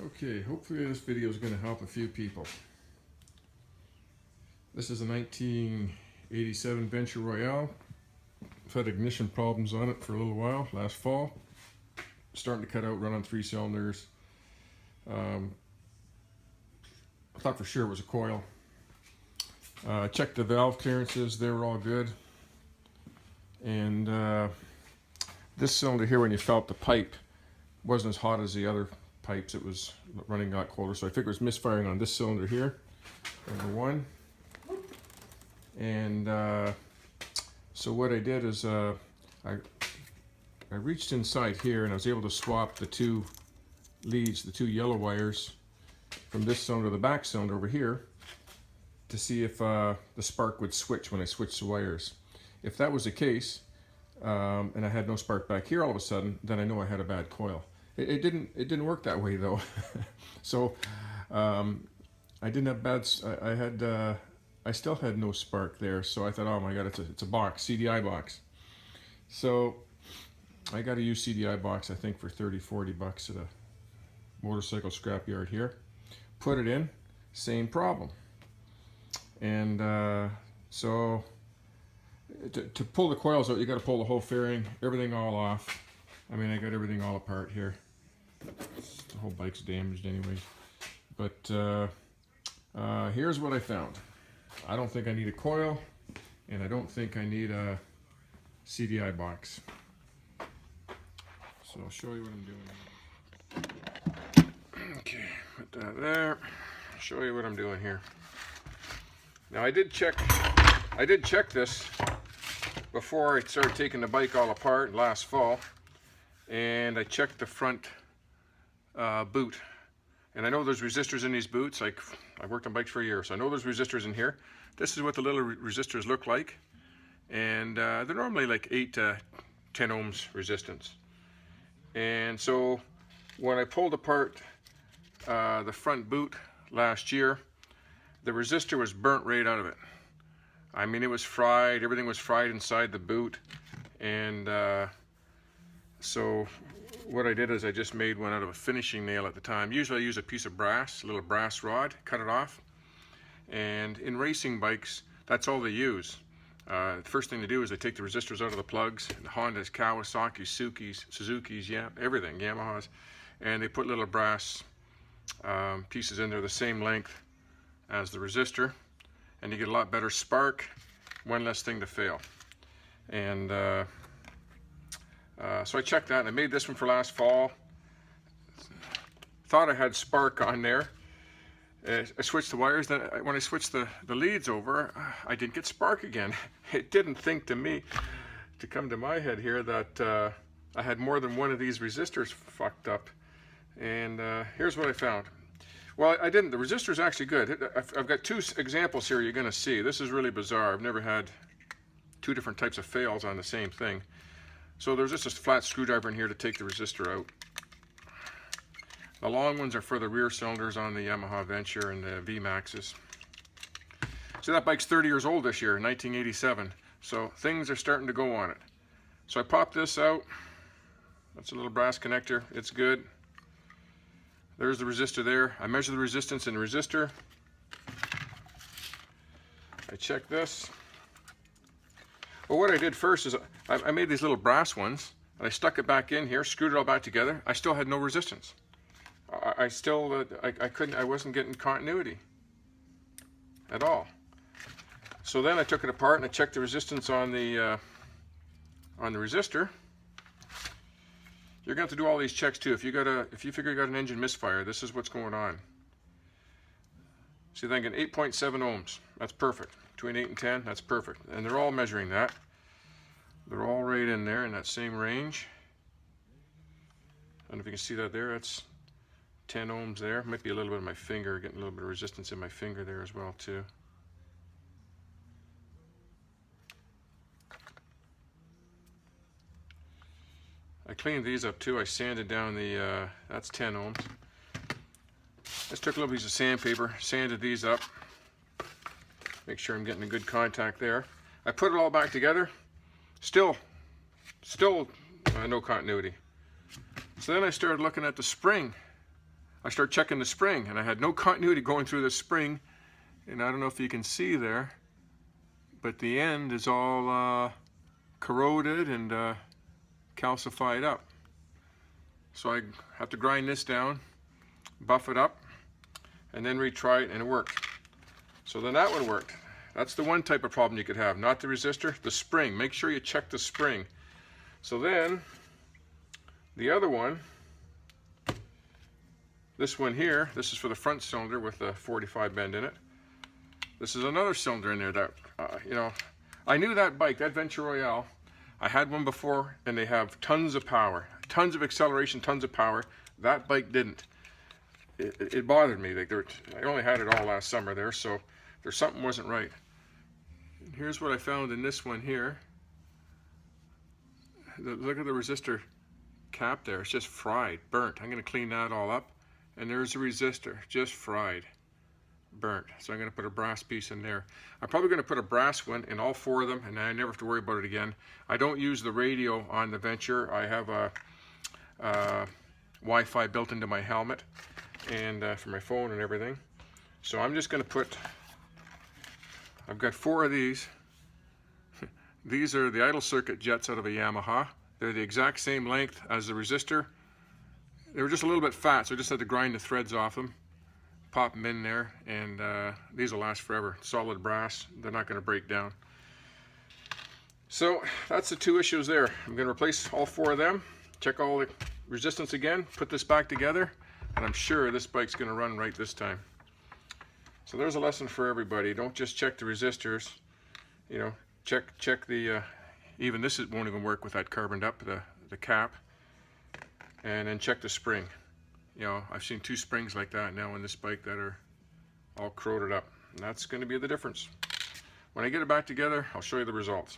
Okay, hopefully this video is going to help a few people. This is a 1987 Venture Royale. I've had ignition problems on it for a little while, last fall. Starting to cut out, run on 3 cylinders. I thought for sure it was a coil. Checked the valve clearances, they were all good. And this cylinder here, when you felt the pipe, wasn't as hot as the other pipes. It was running a lot colder, so I figured it was misfiring on this cylinder here, number one. And so what I did is I reached inside here and I was able to swap the 2 leads, the 2 yellow wires from this cylinder to the back cylinder over here to see if the spark would switch when I switched the wires. If that was the case, and I had no spark back here all of a sudden, then I know I had a bad coil. It didn't work that way though. So I didn't have bad. I still had no spark there. So I thought, oh my God, it's a box, CDI box. So I got a used CDI box, I think for 30-40 bucks at a motorcycle scrapyard here. Put it in, same problem. And so to pull the coils out, you got to pull the whole fairing, everything all off. I mean, I got everything all apart here. The whole bike's damaged anyways. But here's what I found. I don't think I need a coil, and I don't think I need a CDI box. So I'll show you what I'm doing. Okay, put that there. Show you what I'm doing here. Now I did check this before I started taking the bike all apart last fall, and I checked the front boot. And I know there's resistors in these boots. I've worked on bikes for a year, so I know there's resistors in here. This is what the little resistors look like. And they're normally like 8 to 10 ohms resistance. And so when I pulled apart the front boot last year, the resistor was burnt right out of it. I mean, it was fried, everything was fried inside the boot. And so what I did is I just made one out of a finishing nail at the time. Usually I use a piece of brass, a little brass rod, cut it off. And in racing bikes, that's all they use. The first thing they do is they take the resistors out of the plugs, the Hondas, Kawasaki's, Suzuki's, everything, Yamahas, and they put little brass pieces in there the same length as the resistor, and you get a lot better spark, one less thing to fail. And so I checked that, and I made this one for last fall. Thought I had spark on there. I switched the wires, then when I switched the leads over, I didn't get spark again. It didn't think to come to my head here that I had more than one of these resistors fucked up. And here's what I found. Well, I didn't. The resistor's actually good. I've got 2 examples here you're going to see. This is really bizarre. I've never had 2 different types of fails on the same thing. So there's just a flat screwdriver in here to take the resistor out. The long ones are for the rear cylinders on the Yamaha Venture and the VMAXs. So that bike's 30 years old this year, 1987. So things are starting to go on it. So I popped this out. That's a little brass connector. It's good. There's the resistor there. I measure the resistance in the resistor. I check this. Well, what I did first is I made these little brass ones, and I stuck it back in here, screwed it all back together. I still had no resistance. I wasn't getting continuity at all. So then I took it apart and I checked the resistance on the resistor. You're going to have to do all these checks too. If you figure you got an engine misfire, this is what's going on. See, then again, 8.7 ohms. That's perfect. Between 8 and 10, that's perfect. And they're all measuring that. They're all right in there in that same range. I don't know if you can see that there. That's 10 ohms there. Might be a little bit of my finger, getting a little bit of resistance in my finger there as well too. I cleaned these up too. I sanded down the, that's 10 ohms. Just took a little piece of sandpaper, sanded these up. Make sure I'm getting a good contact there. I put it all back together. Still no continuity. So then I started looking at the spring I start checking the spring, and I had no continuity going through the spring, and I don't know if you can see there, but the end is all corroded and calcified up. So I have to grind this down, buff it up, and then retry it, and it worked. So then that one worked. That's the one type of problem you could have, not the resistor, the spring. Make sure you check the spring. So then, the other one, this one here, this is for the front cylinder with a 45 bend in it. This is another cylinder in there that, you know, I knew that bike, that Venture Royale, I had one before, and they have tons of power, tons of acceleration, tons of power. That bike didn't. It bothered me. I only had it all last summer there, so there's something wasn't right. And here's what I found in this one here. Look at the resistor cap there. It's just fried, burnt. I'm going to clean that all up. And there's the resistor, just fried, burnt. So I'm going to put a brass piece in there. I'm probably going to put a brass one in all 4 of them, and I never have to worry about it again. I don't use the radio on the Venture. I have a Wi-Fi built into my helmet and for my phone and everything. So I'm just going to put, I've got 4 of these. These are the idle circuit jets out of a Yamaha. They're the exact same length as the resistor. They were just a little bit fat, so I just had to grind the threads off them, pop them in there, and these will last forever. Solid brass, they're not going to break down. So that's the 2 issues there. I'm going to replace all 4 of them, check all the resistance again, put this back together, and I'm sure this bike's going to run right this time. So there's a lesson for everybody. Don't just check the resistors, you know, check the, even this won't even work with that carboned up, the cap, and then check the spring. You know, I've seen 2 springs like that now on this bike that are all corroded up, and that's going to be the difference. When I get it back together, I'll show you the results.